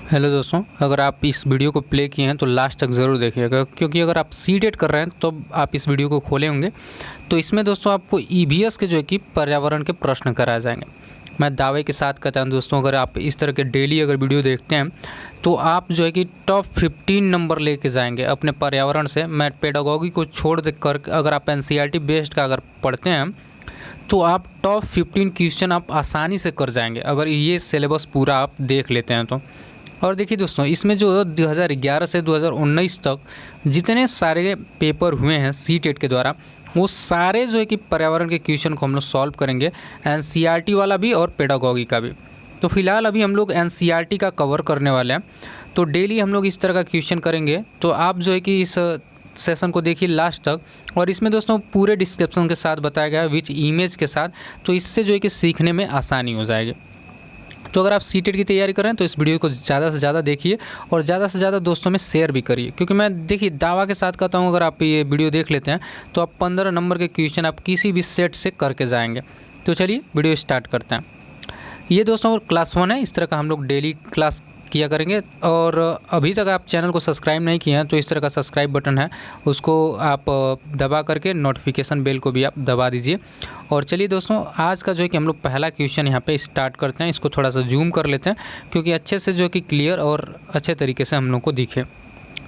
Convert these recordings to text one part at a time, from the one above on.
Hello दोस्तों, अगर आप इस वीडियो को प्ले किए हैं तो लास्ट तक ज़रूर देखिएगा, क्योंकि अगर आप सीटेट कर रहे हैं तो आप इस वीडियो को खोले होंगे तो इसमें दोस्तों आपको ईवीएस के जो है कि पर्यावरण के प्रश्न कराए जाएंगे। मैं दावे के साथ कहता हूं दोस्तों, अगर आप इस तरह के डेली अगर वीडियो देखते हैं तो आप जो है कि टॉप 15 नंबर लेके जाएंगे अपने पर्यावरण से। मैं पेडागॉजी को छोड़ कर अगर आप एनसीईआरटी बेस्ड का अगर पढ़ते हैं तो आप टॉप 15 क्वेश्चन आप आसानी से कर जाएंगे, अगर ये सिलेबस पूरा आप देख लेते हैं तो। और देखिए दोस्तों, इसमें जो 2011 से 2019 तक जितने सारे पेपर हुए हैं सीटेट के द्वारा, वो सारे जो है कि पर्यावरण के क्वेश्चन को हम लोग सॉल्व करेंगे, एनसीईआरटी वाला भी और पेडागॉजी का भी। तो फिलहाल अभी हम लोग एनसीईआरटी का कवर करने वाले हैं, तो डेली हम लोग इस तरह का क्वेश्चन करेंगे। तो आप जो है कि इस सेशन को देखिए लास्ट तक, और इसमें दोस्तों पूरे डिस्क्रिप्शन के साथ बताया गया है विच इमेज के साथ, तो इससे जो है कि सीखने में आसानी हो जाएगी। तो अगर आप सीटेट की तैयारी कर रहे हैं तो इस वीडियो को ज़्यादा से ज़्यादा देखिए और ज़्यादा से ज़्यादा दोस्तों में शेयर भी करिए, क्योंकि मैं देखिए दावा के साथ कहता हूँ, अगर आप ये वीडियो देख लेते हैं तो आप 15 नंबर के क्वेश्चन आप किसी भी सेट से करके जाएंगे। तो चलिए वीडियो स्टार्ट करते हैं। ये दोस्तों क्लास 1 है, इस तरह का हम लोग डेली क्लास किया करेंगे। और अभी तक आप चैनल को सब्सक्राइब नहीं किए हैं तो इस तरह का सब्सक्राइब बटन है, उसको आप दबा करके नोटिफिकेशन बेल को भी आप दबा दीजिए। और चलिए दोस्तों, आज का जो है कि हम लोग पहला क्वेश्चन यहाँ पे स्टार्ट करते हैं। इसको थोड़ा सा जूम कर लेते हैं क्योंकि अच्छे से जो कि क्लियर और अच्छे तरीके से हम लोग को दिखे।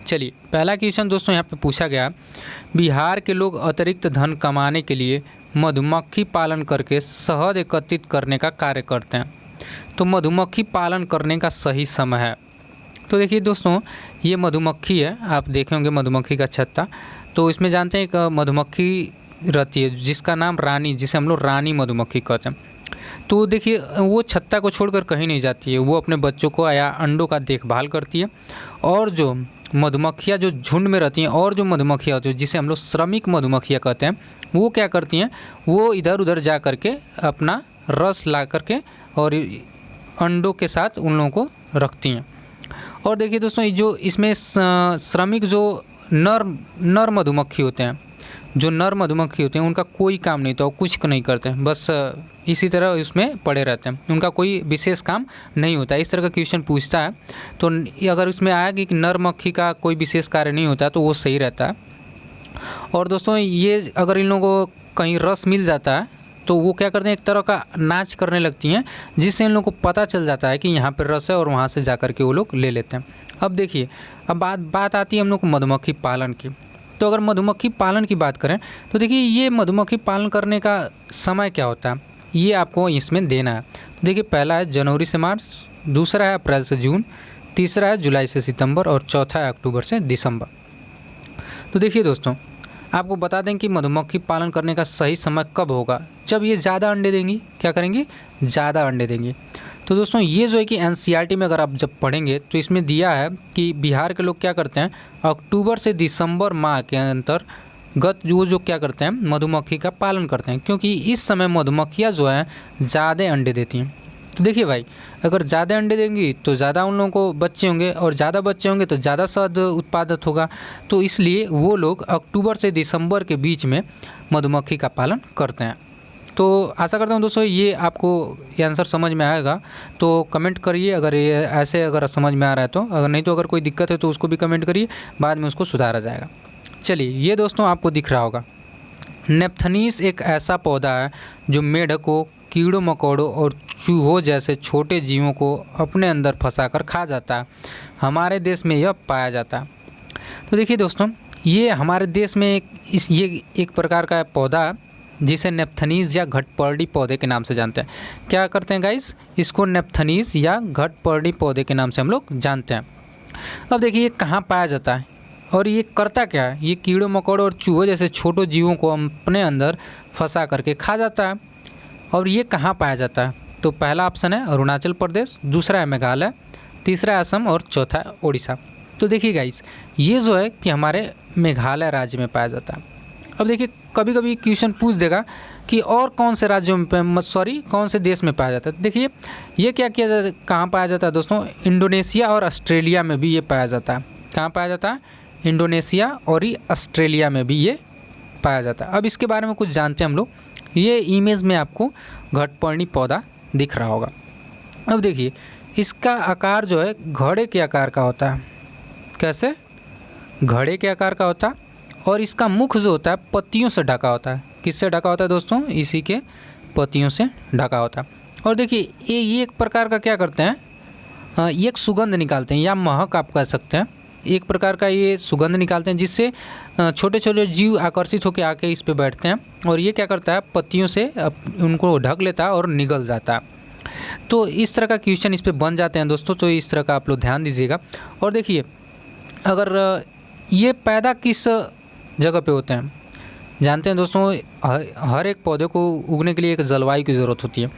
चलिए पहला क्वेश्चन दोस्तों यहाँ पे पूछा गया, बिहार के लोग अतिरिक्त धन कमाने के लिए मधुमक्खी पालन करके शहद एकत्रित करने का कार्य करते हैं, तो मधुमक्खी पालन करने का सही समय है। तो देखिए दोस्तों, ये मधुमक्खी है, आप देखे होंगे मधुमक्खी का छत्ता। तो इसमें जानते हैं एक मधुमक्खी रहती है जिसका नाम रानी, जिसे हम लोग रानी मधुमक्खी कहते हैं। तो देखिए वो छत्ता को छोड़कर कहीं नहीं जाती है, वो अपने बच्चों को या अंडों का देखभाल करती है। और जो मधुमक्खियाँ जो झुंड में रहती हैं, और जो मधुमक्खियाँ होती हैं जिसे हम लोग श्रमिक मधुमक्खियाँ कहते हैं, वो क्या करती हैं, वो इधर उधर जा करके अपना रस ला करके और अंडों के साथ उन लोगों को रखती हैं। और देखिए दोस्तों, जो इसमें श्रमिक जो नर मधुमक्खी होते हैं, जो नर मधुमक्खी होते हैं उनका कोई काम नहीं, तो कुछ नहीं करते हैं, बस इसी तरह उसमें पड़े रहते हैं, उनका कोई विशेष काम नहीं होता है। इस तरह का क्वेश्चन पूछता है तो अगर इसमें आया कि नर मक्खी का कोई विशेष कार्य नहीं होता तो वो सही रहता है। और दोस्तों, ये अगर इन लोगों को कहीं रस मिल जाता है तो वो क्या करते हैं, एक तरह का नाच करने लगती हैं, जिससे इन लोगों को पता चल जाता है कि यहाँ पर रस है और वहाँ से जा कर के वो लोग ले लेते हैं। अब देखिए, अब बात आती है हम लोग को मधुमक्खी पालन की। तो अगर मधुमक्खी पालन की बात करें तो देखिए, ये मधुमक्खी पालन करने का समय क्या होता है, ये आपको इसमें देना है। देखिए, पहला है जनवरी से मार्च, दूसरा है अप्रैल से जून, तीसरा है जुलाई से सितंबर, और चौथा है अक्टूबर से दिसंबर। तो देखिए दोस्तों, आपको बता दें कि मधुमक्खी पालन करने का सही समय कब होगा, जब ये ज़्यादा अंडे देंगी। क्या करेंगी, ज़्यादा अंडे देंगी। तो दोस्तों, ये जो है कि एनसीईआरटी में अगर आप जब पढ़ेंगे तो इसमें दिया है कि बिहार के लोग क्या करते हैं, अक्टूबर से दिसंबर माह के अंतर्गत जो क्या करते हैं, मधुमक्खी का पालन करते हैं, क्योंकि इस समय मधुमक्खियाँ जो हैं ज़्यादा अंडे देती हैं। तो देखिए भाई, अगर ज़्यादा अंडे देंगी तो ज़्यादा उन लोगों को बच्चे होंगे, और ज़्यादा बच्चे होंगे तो ज़्यादा शहद उत्पादित होगा। तो इसलिए वो लोग अक्टूबर से दिसंबर के बीच में मधुमक्खी का पालन करते हैं। तो आशा करता हूँ दोस्तों ये आपको ये आंसर समझ में आएगा, तो कमेंट करिए अगर ये ऐसे अगर समझ में आ रहा है तो। अगर नहीं तो अगर कोई दिक्कत है तो उसको भी कमेंट करिए, बाद में उसको सुधारा जाएगा। चलिए, ये दोस्तों आपको दिख रहा होगा, नेप्थनीस एक ऐसा पौधा है जो मेढकों, कीड़ों मकोड़ों और चूहों जैसे छोटे जीवों को अपने अंदर फंसाकर खा जाता है। हमारे देश में यह पाया जाता है। तो देखिए दोस्तों, ये हमारे देश में ये एक प्रकार का पौधा है जिसे नेप्थनीस या घटपर्णी पौधे के नाम से जानते हैं। क्या करते हैं गाइस, इसको नेप्थनीस या घटपर्णी पौधे के नाम से हम लोग जानते हैं। अब देखिए, ये कहाँ पाया जाता है और ये करता क्या है, ये कीड़ों मकोड़ों और चूहों जैसे छोटे जीवों को अपने अंदर फंसा करके खा जाता है। और ये कहाँ पाया जाता है, तो पहला ऑप्शन है अरुणाचल प्रदेश, दूसरा है मेघालय, तीसरा है असम और चौथा है उड़ीसा। तो देखिए गाइस, ये जो है कि हमारे मेघालय राज्य में पाया जाता है। अब देखिए, कभी कभी क्वेश्चन पूछ देगा कि और कौन से राज्यों में कौन से देश में पाया जाता है। देखिए, ये क्या किया जाता है, कहाँ पाया जाता है दोस्तों, इंडोनेशिया और ऑस्ट्रेलिया में भी ये पाया जाता है। कहाँ पाया जाता है, इंडोनेशिया और ऑस्ट्रेलिया में भी ये पाया जाता है। अब इसके बारे में कुछ जानते हैं हम लोग। ये इमेज में आपको घटपर्णी पौधा दिख रहा होगा। अब देखिए, इसका आकार जो है घड़े के आकार का होता है। कैसे? घड़े के आकार का होता है। और इसका मुख जो होता है पत्तियों से ढका होता है। किससे ढका होता है दोस्तों? इसी के पत्तियों से ढका होता है। और देखिए ये एक प्रकार का क्या करते हैं, ये एक सुगंध निकालते हैं या महक आप कह सकते हैं। एक प्रकार का ये सुगंध निकालते हैं जिससे छोटे छोटे जीव आकर्षित होकर आके इस पे बैठते हैं और ये क्या करता है, पत्तियों से उनको ढक लेता है और निगल जाता है। तो इस तरह का क्वेश्चन इस पे बन जाते हैं दोस्तों, तो इस तरह का आप लोग ध्यान दीजिएगा। और देखिए अगर ये पैदा किस जगह पे होते हैं, जानते हैं दोस्तों, हर एक पौधे को उगने के लिए एक जलवायु की ज़रूरत होती है।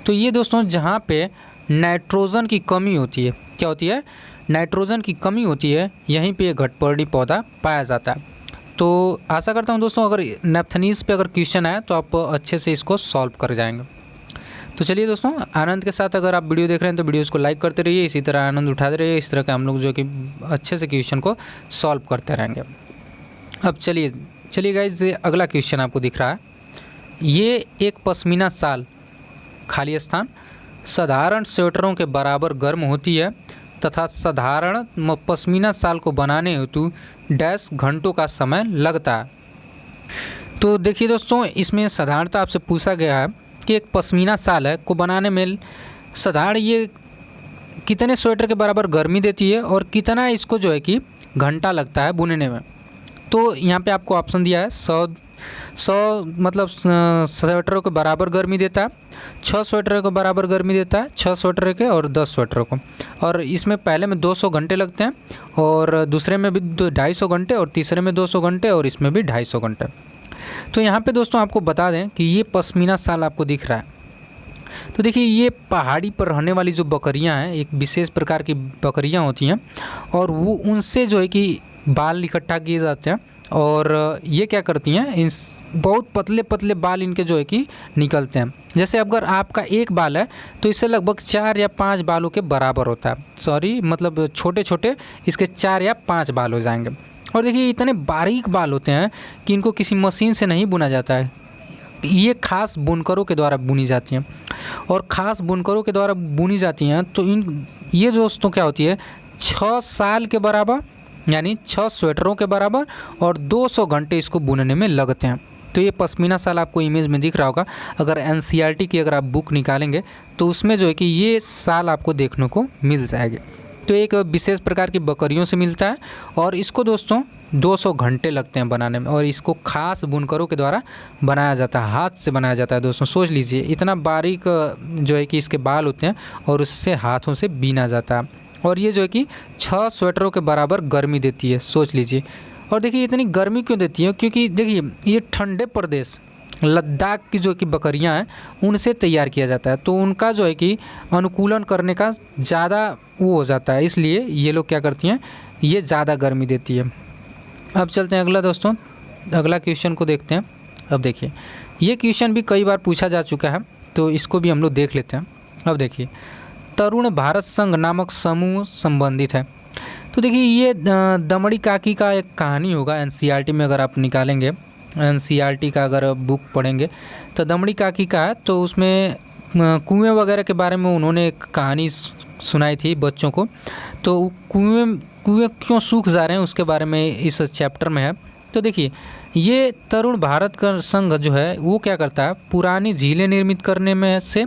तो ये दोस्तों जहाँ पे नाइट्रोजन की कमी होती है, क्या होती है, नाइट्रोजन की कमी होती है, यहीं पे घटपर्णी पौधा पाया जाता है। तो आशा करता हूँ दोस्तों अगर नेप्थनीज पे अगर क्वेश्चन आए तो आप अच्छे से इसको सॉल्व कर जाएंगे। तो चलिए दोस्तों, आनंद के साथ अगर आप वीडियो देख रहे हैं तो वीडियोस को लाइक करते रहिए, इसी तरह आनंद उठाते रहिए। इस तरह के हम लोग जो कि अच्छे से क्वेश्चन को सॉल्व करते रहेंगे। अब चलिए गाइस, अगला क्वेश्चन आपको दिख रहा है। ये एक पश्मीना शाल खाली स्थान साधारण स्वेटरों के बराबर गर्म होती है तथा साधारण पश्मीना शाल को बनाने हेतु डैश घंटों का समय लगता है। तो देखिए दोस्तों, इसमें साधारणतः आपसे पूछा गया है कि एक पश्मीना शाल है को बनाने में साधारण ये कितने स्वेटर के बराबर गर्मी देती है और कितना इसको जो है कि घंटा लगता है बुनने में। तो यहाँ पे आपको ऑप्शन दिया है 100 मतलब स्वेटरों के बराबर गर्मी देता है, 6 स्वेटरों के बराबर गर्मी देता है, 6 स्वेटर के और 10 स्वेटरों को। और इसमें पहले में 200 घंटे लगते हैं और दूसरे में भी 250 घंटे और तीसरे में 200 घंटे और इसमें भी 250 घंटे। तो यहाँ पे दोस्तों आपको बता दें कि ये पश्मीना शाल आपको दिख रहा है। तो देखिए ये पहाड़ी पर रहने वाली जो बकरियां हैं, एक विशेष प्रकार की बकरियां होती हैं और वो उनसे जो है कि बाल इकट्ठा किए जाते हैं और ये क्या करती हैं, इन बहुत पतले पतले बाल इनके जो है कि निकलते हैं। जैसे अगर आपका एक बाल है तो इससे लगभग 4 या 5 बालों के बराबर होता है, मतलब छोटे छोटे इसके 4 या 5 बाल हो जाएंगे। और देखिए इतने बारीक बाल होते हैं कि इनको किसी मशीन से नहीं बुना जाता है, ये खास बुनकरों के द्वारा बुनी जाती हैं। और ख़ास बुनकरों के द्वारा बुनी जाती हैं तो ये दोस्तों क्या होती है, 6 साल के बराबर यानी 6 स्वेटरों के बराबर और 200 घंटे इसको बुनने में लगते हैं। तो ये पश्मीना शाल आपको इमेज में दिख रहा होगा। अगर NCERT की अगर आप बुक निकालेंगे तो उसमें जो है कि ये शाल आपको देखने को मिल जाएगी। तो एक विशेष प्रकार की बकरियों से मिलता है और इसको दोस्तों 200 घंटे लगते हैं बनाने में और इसको खास बुनकरों के द्वारा बनाया जाता है, हाथ से बनाया जाता है। दोस्तों सोच लीजिए इतना बारीक जो है कि इसके बाल होते हैं और उससे हाथों से बीना जाता है और ये जो है कि 6 स्वेटरों के बराबर गर्मी देती है, सोच लीजिए। और देखिए इतनी गर्मी क्यों देती है, क्योंकि देखिए ये ठंडे प्रदेश लद्दाख की जो कि बकरियां हैं उनसे तैयार किया जाता है, तो उनका जो है कि अनुकूलन करने का ज़्यादा वो हो जाता है, इसलिए ये लोग क्या करती हैं, ये ज़्यादा गर्मी देती है। अब चलते हैं अगला दोस्तों, अगला क्वेश्चन को देखते हैं। अब देखिए ये क्वेश्चन भी कई बार पूछा जा चुका है तो इसको भी हम लोग देख लेते हैं। अब देखिए तरुण भारत संघ नामक समूह संबंधित है। तो देखिए ये दमड़ी काकी का एक कहानी होगा, NCERT में अगर आप निकालेंगे, NCERT का अगर बुक पढ़ेंगे तो दमड़ी काकी का है। तो उसमें कुएं वगैरह के बारे में उन्होंने एक कहानी सुनाई थी बच्चों को। तो कुएं क्यों सूख जा रहे हैं उसके बारे में इस चैप्टर में है। तो देखिए ये तरुण भारत का संघ जो है वो क्या करता है, पुरानी झीलें निर्मित करने में से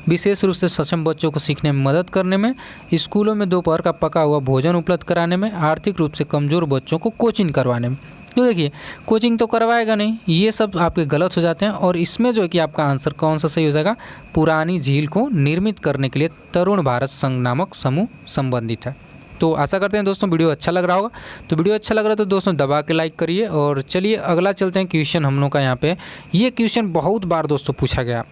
विशेष रूप से सक्षम बच्चों को सीखने में मदद करने में, स्कूलों में दोपहर का पका हुआ भोजन उपलब्ध कराने में, आर्थिक रूप से कमज़ोर बच्चों को कोचिंग करवाने में। तो देखिए कोचिंग तो करवाएगा नहीं, ये सब आपके गलत हो जाते हैं और इसमें जो है कि आपका आंसर कौन सा सही हो जाएगा, पुरानी झील को निर्मित करने के लिए तरुण भारत संघ नामक समूह संबंधित है। तो आशा करते हैं दोस्तों वीडियो अच्छा लग रहा होगा। तो वीडियो अच्छा लग रहा है तो दोस्तों दबा के लाइक करिए। और चलिए अगला चलते हैं क्वेश्चन हम लोग का। यहाँ पे ये क्वेश्चन बहुत बार दोस्तों पूछा गया,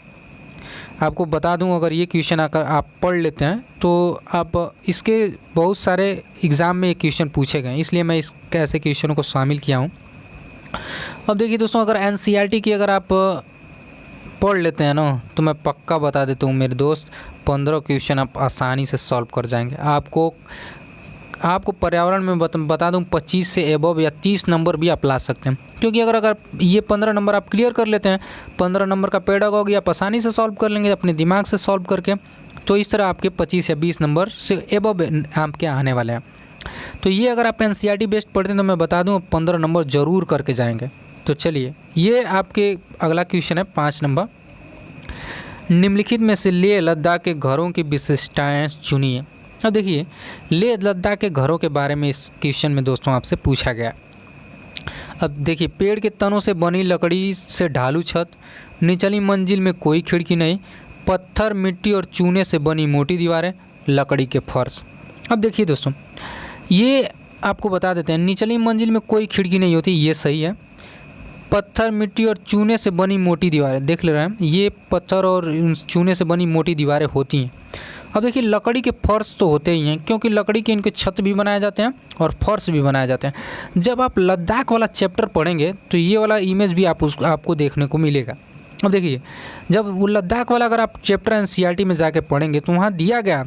आपको बता दूं, अगर ये क्वेश्चन आकर आप पढ़ लेते हैं तो आप इसके बहुत सारे एग्ज़ाम में ये क्वेश्चन पूछे गए, इसलिए मैं इस ऐसे क्वेश्चनों को शामिल किया हूँ। अब देखिए दोस्तों अगर NCERT की अगर आप पढ़ लेते हैं ना तो मैं पक्का बता देता हूँ मेरे दोस्त, 15 क्वेश्चन आप आसानी से सॉल्व कर जाएंगे। आपको पर्यावरण में बता दूं 25 से एबव या 30 नंबर भी आप ला सकते हैं, क्योंकि अगर ये 15 नंबर आप क्लियर कर लेते हैं, 15 नंबर का पेडागॉजी आप आसानी से सॉल्व कर लेंगे अपने दिमाग से सॉल्व करके। तो इस तरह आपके 25 या 20 नंबर से एबव आपके आने वाले हैं। तो ये अगर आप एनसीईआरटी बेस्ड पढ़ते हैं तो मैं बता दूं 15 नंबर ज़रूर करके जाएंगे। तो चलिए, ये आपके अगला क्वेश्चन है 5 नंबर। निम्नलिखित में से लेह लद्दाख के घरों की विशिष्टताएं चुनिए। अब देखिए, लेह लद्दाख के घरों के बारे में इस क्वेश्चन में दोस्तों आपसे पूछा गया। अब देखिए, पेड़ के तनों से बनी लकड़ी से ढालू छत, निचली मंजिल में कोई खिड़की नहीं, पत्थर मिट्टी और चूने से बनी मोटी दीवारें, लकड़ी के फर्श। अब देखिए दोस्तों, ये आपको बता देते हैं, निचली मंजिल में कोई खिड़की नहीं होती, ये सही है। पत्थर मिट्टी और चूने से बनी मोटी दीवारें, देख ले रहे हैं, ये पत्थर और चूने से बनी मोटी दीवारें होती हैं। अब देखिए, लकड़ी के फर्श तो होते ही हैं, क्योंकि लकड़ी के इनके छत भी बनाए जाते हैं और फर्श भी बनाए जाते हैं। जब आप लद्दाख वाला चैप्टर पढ़ेंगे तो ये वाला इमेज भी आपको देखने को मिलेगा। अब देखिए, जब वो लद्दाख वाला अगर आप चैप्टर एनसीईआरटी में जाके पढ़ेंगे तो वहाँ दिया गया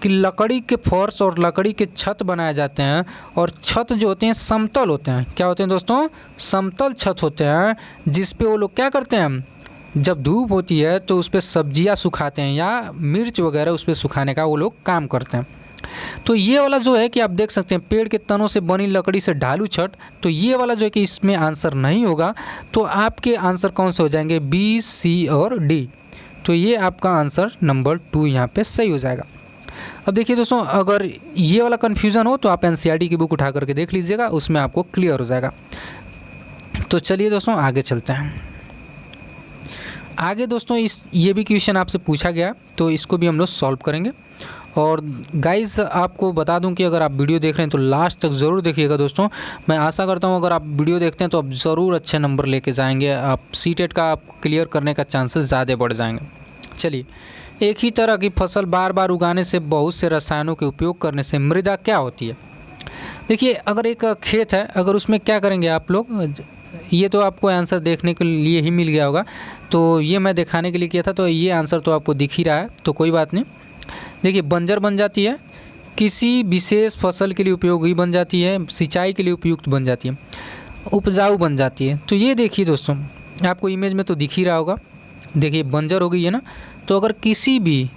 कि लकड़ी के फर्श और लकड़ी के छत बनाए जाते हैं, और छत जो होते हैं समतल होते हैं। क्या होते हैं दोस्तों? समतल छत होते हैं, जिस पे वो लोग क्या करते हैं, जब धूप होती है तो उस पर सब्जियाँ सुखाते हैं या मिर्च वगैरह उस पर सुखाने का वो लोग काम करते हैं। तो ये वाला जो है कि आप देख सकते हैं, पेड़ के तनों से बनी लकड़ी से ढालू छत, तो ये वाला जो है कि इसमें आंसर नहीं होगा। तो आपके आंसर कौन से हो जाएंगे? बी, सी और डी। तो ये आपका आंसर नंबर 2 यहाँ पे सही हो जाएगा। अब देखिए दोस्तों, अगर ये वाला कन्फ्यूज़न हो तो आप एनसीईआरटी की बुक उठा करके देख लीजिएगा, उसमें आपको क्लियर हो जाएगा। तो चलिए दोस्तों, आगे चलते हैं। आगे दोस्तों, ये भी क्वेश्चन आपसे पूछा गया, तो इसको भी हम लोग सॉल्व करेंगे। और गाइस, आपको बता दूं कि अगर आप वीडियो देख रहे हैं तो लास्ट तक ज़रूर देखिएगा दोस्तों। मैं आशा करता हूं अगर आप वीडियो देखते हैं तो आप ज़रूर अच्छे नंबर लेके जाएंगे। आप सीटेट का आप क्लियर करने का चांसेस ज़्यादा बढ़ जाएंगे। चलिए, एक ही तरह की फसल बार बार उगाने से, बहुत से रसायनों के उपयोग करने से मृदा क्या होती है? देखिए, अगर एक खेत है, अगर उसमें क्या करेंगे आप लोग, ये तो आपको आंसर देखने के लिए ही मिल गया होगा, तो ये मैं दिखाने के लिए किया था, तो ये आंसर तो आपको दिख ही रहा है, तो कोई बात नहीं। देखिए, बंजर बन जाती है, किसी विशेष फसल के लिए उपयोगी बन जाती है, सिंचाई के लिए उपयुक्त बन जाती है, उपजाऊ बन जाती है। तो ये देखिए दोस्तों, आपको इमेज में तो दिख ही रहा होगा। देखिए, बंजर हो गई है ना। तो अगर किसी भी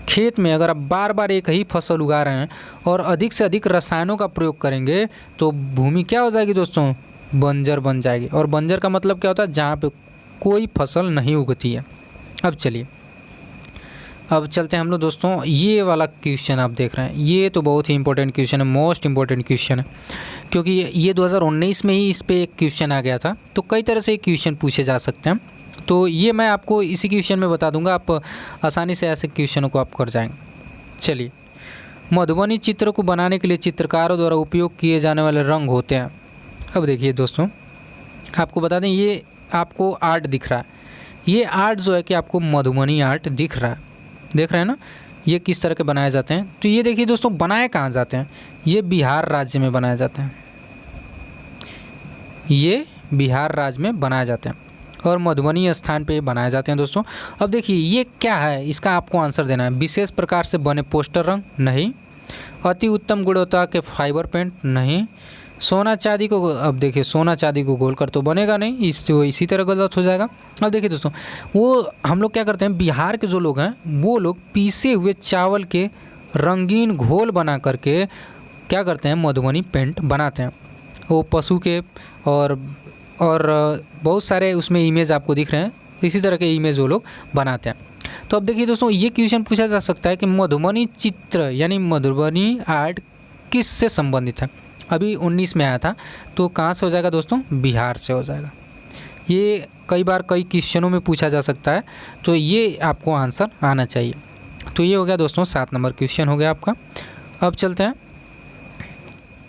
खेत में अगर आप बार बार एक ही फसल उगा रहे हैं और अधिक से अधिक रसायनों का प्रयोग करेंगे तो भूमि क्या हो जाएगी दोस्तों? बंजर बन जाएगी। और बंजर का मतलब क्या होता है? जहाँ पे कोई फसल नहीं उगती है। अब चलिए, अब चलते हैं हम लोग दोस्तों, ये वाला क्वेश्चन आप देख रहे हैं, ये तो बहुत ही इंपॉर्टेंट क्वेश्चन है, मोस्ट इंपॉर्टेंट क्वेश्चन है, क्योंकि ये 2019 में ही इस पर एक क्वेश्चन आ गया था। तो कई तरह से क्वेश्चन पूछे जा सकते हैं, तो ये मैं आपको इसी क्वेश्चन में बता दूंगा, आप आसानी से ऐसे क्वेश्चनों को आप कर जाएंगे। चलिए, मधुबनी चित्र को बनाने के लिए चित्रकारों द्वारा उपयोग किए जाने वाले रंग होते हैं। अब देखिए दोस्तों, आपको बता दें, ये आपको आर्ट दिख रहा है, ये आर्ट जो है कि आपको मधुबनी आर्ट दिख रहा है, देख रहे हैं ना, ये किस तरह के बनाए जाते हैं। तो ये देखिए दोस्तों, बनाए कहाँ जाते हैं? ये बिहार राज्य में बनाए जाते हैं, ये बिहार राज्य में बनाए जाते हैं और मधुबनी स्थान पे बनाए जाते हैं दोस्तों। अब देखिए, ये क्या है, इसका आपको आंसर देना है। विशेष प्रकार से बने पोस्टर रंग, नहीं। अति उत्तम गुणवत्ता के फाइबर पेंट, नहीं। सोना चांदी को, अब देखिए, सोना चांदी को घोल कर तो बनेगा नहीं, इसी तरह गलत हो जाएगा। अब देखिए दोस्तों, वो हम लोग क्या करते हैं, बिहार के जो लोग हैं वो लोग पीसे हुए चावल के रंगीन घोल बना करके क्या करते हैं, मधुबनी पेंट बनाते हैं। वो पशु के और बहुत सारे उसमें इमेज आपको दिख रहे हैं, इसी तरह के इमेज वो लोग बनाते हैं। तो अब देखिए दोस्तों, ये क्वेश्चन पूछा जा सकता है कि मधुबनी चित्र यानी मधुबनी आर्ट किस से संबंधित है? अभी 19 में आया था, तो कहाँ से हो जाएगा दोस्तों? बिहार से हो जाएगा। ये कई बार कई क्वेश्चनों में पूछा जा सकता है, तो ये आपको आंसर आना चाहिए। तो ये हो गया दोस्तों 7 नंबर क्वेश्चन हो गया आपका। अब चलते हैं,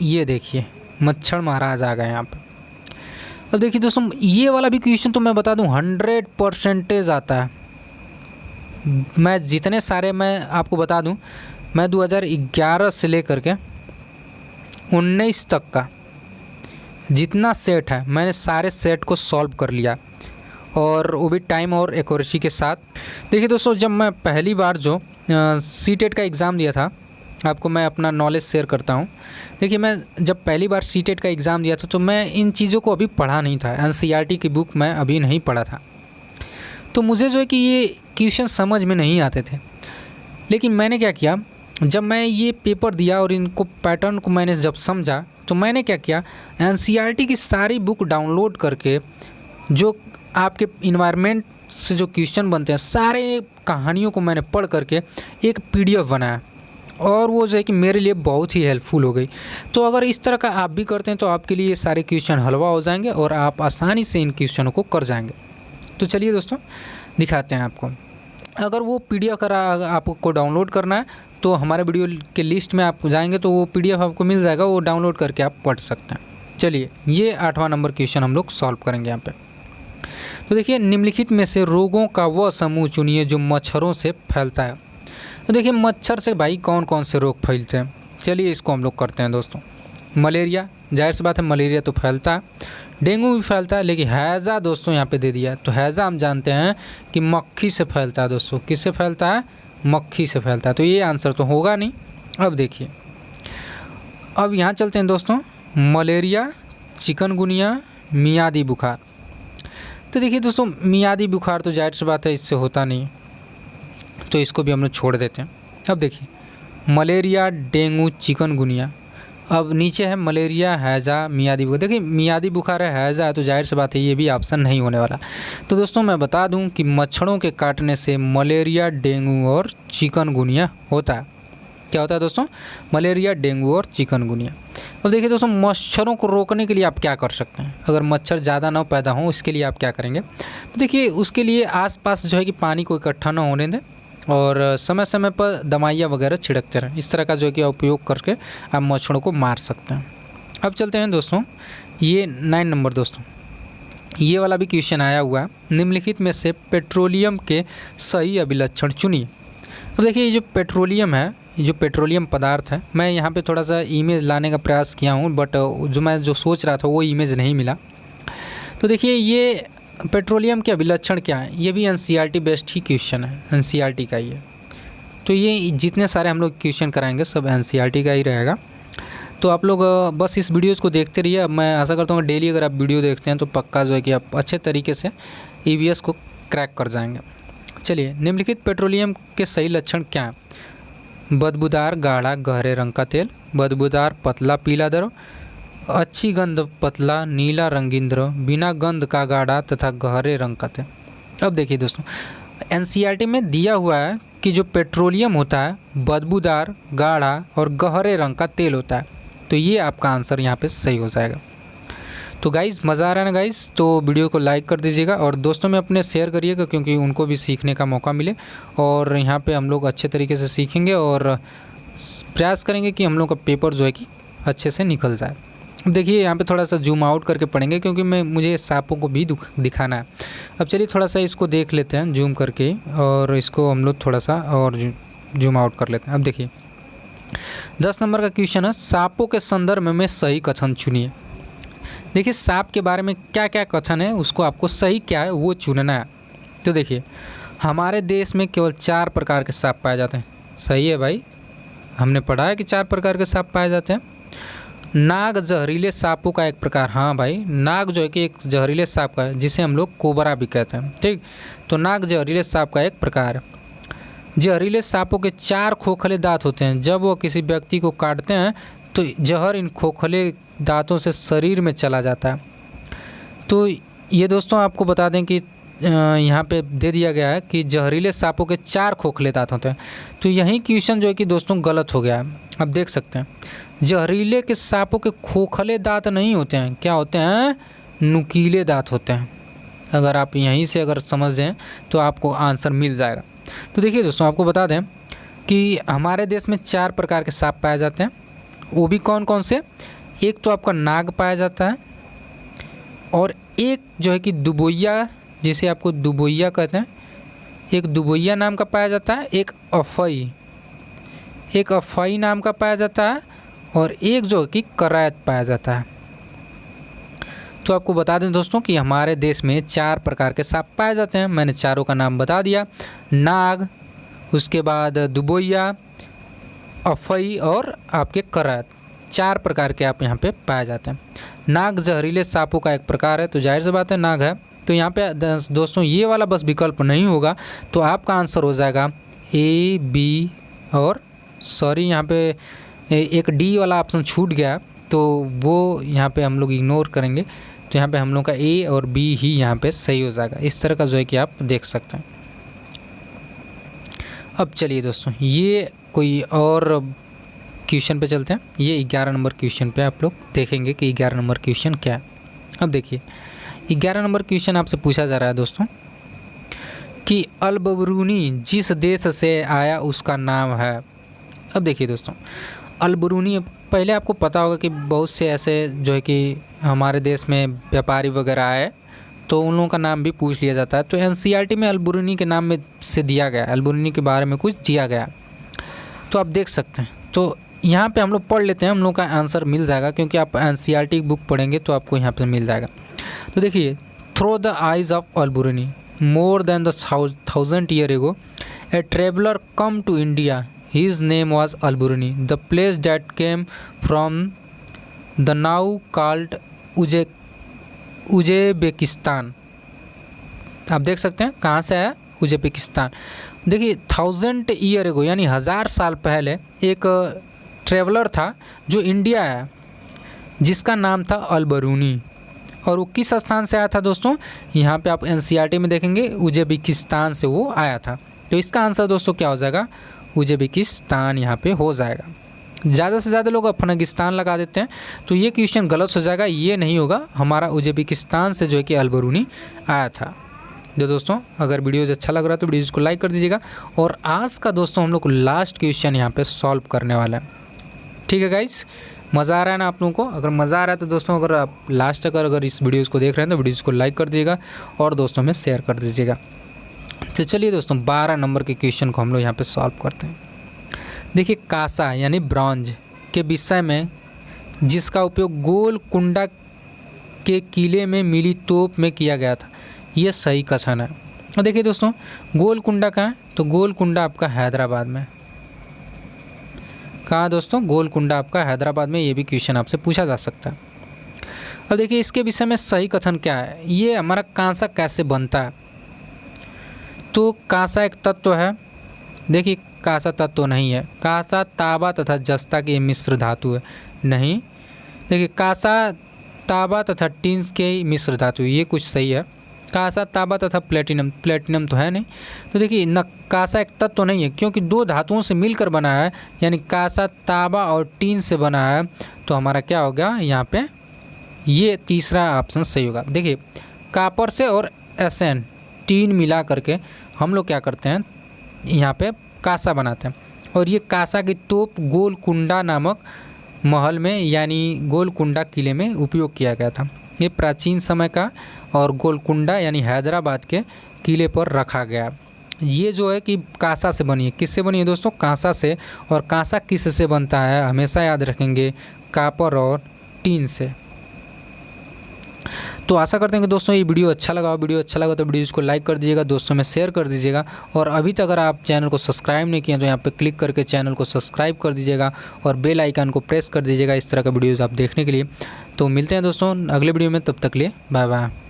ये देखिए, मच्छर महाराज आ गए यहाँ पर। अब देखिए दोस्तों, ये वाला भी क्वेश्चन तो मैं बता दूं 100% आता है। मैं जितने सारे मैं आपको बता दूं, मैं 2011 से लेकर के 19 तक का जितना सेट है मैंने सारे सेट को सॉल्व कर लिया, और वो भी टाइम और एक्यूरेसी के साथ। देखिए दोस्तों, जब मैं पहली बार जो सीटेट का एग्ज़ाम दिया था, आपको मैं अपना नॉलेज शेयर करता हूँ। देखिए, मैं जब पहली बार सीटेट का एग्ज़ाम दिया था तो मैं इन चीज़ों को अभी पढ़ा नहीं था, एनसीईआरटी की बुक मैं अभी नहीं पढ़ा था, तो मुझे जो है कि ये क्वेश्चन समझ में नहीं आते थे। लेकिन मैंने क्या किया, जब मैं ये पेपर दिया और इनको पैटर्न को मैंने जब समझा तो मैंने क्या किया, एनसीईआरटी की सारी बुक डाउनलोड करके जो आपके इन्वायरमेंट से जो क्वेश्चन बनते हैं सारे कहानियों को मैंने पढ़ करके एक पीडीएफ बनाया और वो जो है कि मेरे लिए बहुत ही हेल्पफुल हो गई। तो अगर इस तरह का आप भी करते हैं तो आपके लिए ये सारे क्वेश्चन हलवा हो जाएंगे और आप आसानी से इन क्वेश्चनों को कर जाएंगे। तो चलिए दोस्तों दिखाते हैं आपको। अगर वो पीडीएफ आपको डाउनलोड करना है तो हमारे वीडियो के लिस्ट में आप जाएंगे तो वो पीडीएफ आपको मिल जाएगा, वो डाउनलोड करके आप पढ़ सकते हैं। चलिए ये 8वां नंबर क्वेश्चन हम लोग सॉल्व करेंगे यहाँ पे। तो देखिए, निम्नलिखित में से रोगों का वह समूह चुनिए जो मच्छरों से फैलता है। तो देखिए, मच्छर से भाई कौन कौन से रोग फैलते हैं, चलिए इसको हम लोग करते हैं दोस्तों। मलेरिया, जाहिर सी बात है मलेरिया तो फैलता है, डेंगू भी फैलता है, लेकिन हैज़ा दोस्तों यहाँ पे दे दिया। तो हैज़ा हम जानते हैं कि मक्खी से फैलता है दोस्तों। किससे फैलता है? मक्खी से फैलता है। तो ये आंसर तो होगा नहीं। अब देखिए, अब यहाँ चलते हैं दोस्तों, मलेरिया, चिकनगुनिया, मियादी बुखार। तो देखिए दोस्तों, मियादी बुखार तो जाहिर सी बात है इससे होता नहीं, तो इसको भी हम लोग छोड़ देते हैं। अब देखिए, मलेरिया, डेंगू, चिकनगुनिया, अब नीचे है मलेरिया, हैज़ा, मियादी बुखार। देखिए मियादी बुखार है, हैज़ा है, तो जाहिर सी बात है ये भी ऑप्शन नहीं होने वाला। तो दोस्तों मैं बता दूं कि मच्छरों के काटने से मलेरिया, डेंगू और चिकनगुनिया होता है। क्या होता है दोस्तों? मलेरिया, डेंगू और चिकनगुनिया। अब देखिए दोस्तों, मच्छरों को रोकने के लिए आप क्या कर सकते हैं? अगर मच्छर ज़्यादा ना पैदा हो इसके लिए आप क्या करेंगे? तो देखिए, उसके लिए आसपास जो है कि पानी को इकट्ठा ना होने दें और समय समय पर दवाइयाँ वगैरह छिड़कते रहें। इस तरह का जो है कि उपयोग करके आप मच्छरों को मार सकते हैं। अब चलते हैं दोस्तों, ये 9 नंबर दोस्तों, ये वाला भी क्वेश्चन आया हुआ है। निम्नलिखित में से पेट्रोलियम के सही अभिलक्षण चुनिए। तो देखिए, ये जो पेट्रोलियम है, ये जो पेट्रोलियम पदार्थ है, मैं यहाँ पे थोड़ा सा इमेज लाने का प्रयास किया हूँ, बट जो सोच रहा था वो इमेज नहीं मिला। तो देखिए, ये पेट्रोलियम के अभिलक्षण क्या है, ये भी एनसीईआरटी बेस्ड ही क्वेश्चन है, एनसीईआरटी का ही है। तो ये जितने सारे हम लोग क्वेश्चन कराएंगे सब एनसीईआरटी का ही रहेगा। तो आप लोग बस इस वीडियोज़ को देखते रहिए। अब मैं आशा करता हूँ डेली अगर आप वीडियो देखते हैं तो पक्का जो है कि आप अच्छे तरीके से ईवीएस को क्रैक कर जाएंगे। चलिए, निम्नलिखित पेट्रोलियम के सही लक्षण क्या हैं? बदबूदार गाढ़ा गहरे रंग का तेल, बदबूदार पतला पीला द्रव, अच्छी गंध पतला नीला रंगीन द्रव, बिना गंध का गाढ़ा तथा गहरे रंग का तेल। अब देखिए दोस्तों, एनसीईआरटी में दिया हुआ है कि जो पेट्रोलियम होता है बदबूदार गाढ़ा और गहरे रंग का तेल होता है। तो ये आपका आंसर यहाँ पे सही हो जाएगा। तो गाइज़ मज़ा आ रहा है ना गाइज़? तो वीडियो को लाइक कर दीजिएगा और दोस्तों में अपने शेयर करिएगा, क्योंकि उनको भी सीखने का मौका मिले और यहाँ पे हम लोग अच्छे तरीके से सीखेंगे और प्रयास करेंगे कि हम लोग का पेपर जो है कि अच्छे से निकल जाए। देखिए, यहाँ पे थोड़ा सा जूम आउट करके पढ़ेंगे क्योंकि मुझे सांपों को भी दिखाना है। अब चलिए थोड़ा सा इसको देख लेते हैं जूम करके और इसको हम लोग थोड़ा सा और जूम आउट कर लेते हैं। अब देखिए, 10 नंबर का क्वेश्चन है, सांपों के संदर्भ में सही कथन चुनिए। देखिए, सांप के बारे में क्या क्या कथन है उसको आपको सही क्या है वो चुनना है। तो देखिए, हमारे देश में केवल 4 प्रकार के सांप पाए जाते हैं। सही है भाई, हमने पढ़ा है कि 4 प्रकार के सांप पाए जाते हैं। नाग जहरीले सांपों का एक प्रकार, हाँ भाई, नाग जो है कि एक जहरीले सांप का है जिसे हम लोग कोबरा भी कहते हैं। ठीक, तो नाग जहरीले सांप का एक प्रकार है। जहरीले सांपों के 4 खोखले दांत होते हैं। जब वो किसी व्यक्ति को काटते हैं तो जहर इन खोखले दांतों से शरीर में चला जाता है। तो ये दोस्तों आपको बता दें कि यहाँ पे दे दिया गया है कि जहरीले सांपों के 4 खोखले दांत होते हैं। तो यही क्वेश्चन जो है कि दोस्तों गलत हो गया है। आप देख सकते हैं, जहरीले के सांपों के खोखले दांत नहीं होते हैं, क्या होते हैं? नुकीले दांत होते हैं। अगर आप यहीं से अगर समझ जाएं तो आपको आंसर मिल जाएगा। तो देखिए दोस्तों, आपको बता दें कि हमारे देश में 4 प्रकार के सांप पाए जाते हैं। वो भी कौन कौन से? एक तो आपका नाग पाया जाता है और एक जो है कि दुबोइया, जिसे आपको दुबोइया कहते हैं, एक दुबोइया नाम का पाया जाता है। एक अफई नाम का पाया जाता है और एक जो कि करैत पाया जाता है। तो आपको बता दें दोस्तों कि हमारे देश में 4 प्रकार के सांप पाए जाते हैं। मैंने चारों का नाम बता दिया, नाग, उसके बाद दुबोइया, अफई और आपके करैत। 4 प्रकार के आप यहाँ पे पाए जाते हैं। नाग जहरीले सांपों का एक प्रकार है, तो जाहिर सी बात है नाग है। तो यहाँ पे दोस्तों ये वाला बस विकल्प नहीं होगा, तो आपका आंसर हो जाएगा A, B, और सॉरी यहाँ पे एक डी वाला ऑप्शन छूट गया, तो वो यहाँ पे हम लोग इग्नोर करेंगे। तो यहाँ पे हम लोग का ए और बी ही यहाँ पे सही हो जाएगा। इस तरह का जो है कि आप देख सकते हैं। अब चलिए दोस्तों, ये कोई और क्वेश्चन पे चलते हैं। ये 11 नंबर क्वेश्चन पे आप लोग देखेंगे कि 11 नंबर क्वेश्चन क्या है। अब देखिए 11 नंबर क्वेश्चन आपसे पूछा जा रहा है दोस्तों कि अल बरूनी जिस देश से आया उसका नाम है। अब देखिए दोस्तों, अल बरूनी पहले आपको पता होगा कि बहुत से ऐसे जो है कि हमारे देश में व्यापारी वगैरह आए, तो उन लोगों का नाम भी पूछ लिया जाता है। तो एनसीईआरटी में अल बरूनी के नाम में से दिया गया, अल बरूनी के बारे में कुछ दिया गया, तो आप देख सकते हैं। तो यहाँ पे हम लोग पढ़ लेते हैं, हम लोग का आंसर मिल जाएगा, क्योंकि आप एनसीईआरटी बुक पढ़ेंगे तो आपको यहाँ पे मिल जाएगा। तो देखिए, through the eyes of Al Biruni more than the 1000 year ago a traveller come to India, his name was Al Biruni, the place that came from the now called Uzbekistan. आप देख सकते हैं कहाँ से आया, उज़्बेकिस्तान। देखिए 1000 ईयर एगो यानी 1000 साल पहले एक ट्रेवलर था जो इंडिया आया, जिसका नाम था अल बरूनी। और वो किस स्थान से आया था दोस्तों, यहाँ पे आप एनसीईआरटी में देखेंगे उज़्बेकिस्तान से वो आया था। तो इसका आंसर दोस्तों क्या हो जाएगा, उज़्बेकिस्तान यहाँ पे हो जाएगा। ज़्यादा से ज़्यादा लोग अफगानिस्तान लगा देते हैं, तो ये क्वेश्चन गलत हो जाएगा, ये नहीं होगा। हमारा उज़्बेकिस्तान से जो है कि अल बरूनी आया था। जो दोस्तों, अगर वीडियोज़ अच्छा लग रहा है तो वीडियोज़ को लाइक कर दीजिएगा। और आज का दोस्तों हम लोग को लास्ट क्वेश्चन यहाँ पे सॉल्व करने वाला है। ठीक है गाइस, मज़ा आ रहा है ना आप लोगों को? अगर मज़ा आ रहा है तो दोस्तों, अगर आप लास्ट तक अगर इस वीडियोज़ को देख रहे हैं तो वीडियोज़ को लाइक कर दीजिएगा और दोस्तों में शेयर कर दीजिएगा। तो चलिए दोस्तों, 12 नंबर के क्वेश्चन को हम लोग यहाँ पे सॉल्व करते हैं। देखिए, कांसा यानी ब्रॉन्ज के विषय में जिसका उपयोग गोलकुंडा के किले में मिली तोप में किया गया था, ये सही कथन है। और देखिए दोस्तों, गोलकुंडा कहाँ है, तो गोलकुंडा आपका हैदराबाद में। कहाँ दोस्तों, गोलकुंडा आपका हैदराबाद में। ये भी क्वेश्चन आपसे पूछा जा सकता है। अब देखिए, इसके विषय में सही कथन क्या है, ये हमारा कांसा कैसे बनता है। तो कांसा एक तत्व है। देखिए, कांसा तत्व नहीं है, कांसा तांबा तथा जस्ता की मिश्र धातु है। नहीं, देखिए कांसा तांबा तथा टिन के मिश्र धातु, ये कुछ सही है। कांसा तांबा तथा प्लेटिनम, प्लेटिनम तो है नहीं। तो देखिए न, कांसा एक तत्व तो नहीं है, क्योंकि दो धातुओं से मिलकर बना है, यानी कांसा तांबा और टिन से बना है। तो हमारा क्या होगा यहाँ पे, ये तीसरा ऑप्शन सही होगा। देखिए, कापर से और एसएन टीन मिला करके हम लोग क्या करते हैं, यहाँ पे कांसा बनाते हैं। और ये कांसा की तोप गोलकुंडा नामक महल में यानी गोलकुंडा किले में उपयोग किया गया था। ये प्राचीन समय का और गोलकुंडा यानी हैदराबाद के किले पर रखा गया। ये जो है कि कांसा से बनी है। किससे बनी है दोस्तों, कांसा से। और कांसा किस से बनता है, हमेशा याद रखेंगे, कापर और टीन से। तो आशा करते हैं कि दोस्तों ये वीडियो अच्छा लगा। वीडियो अच्छा लगा तो वीडियो को लाइक कर दीजिएगा, दोस्तों में शेयर कर दीजिएगा। और अभी तक अगर आप चैनल को सब्सक्राइब नहीं किए तो यहाँ पे क्लिक करके चैनल को सब्सक्राइब कर दीजिएगा और बेल आइकन को प्रेस कर दीजिएगा इस तरह का वीडियोज़ आप देखने के लिए। तो मिलते हैं दोस्तों अगले वीडियो में, तब तक लिए बाय बाय।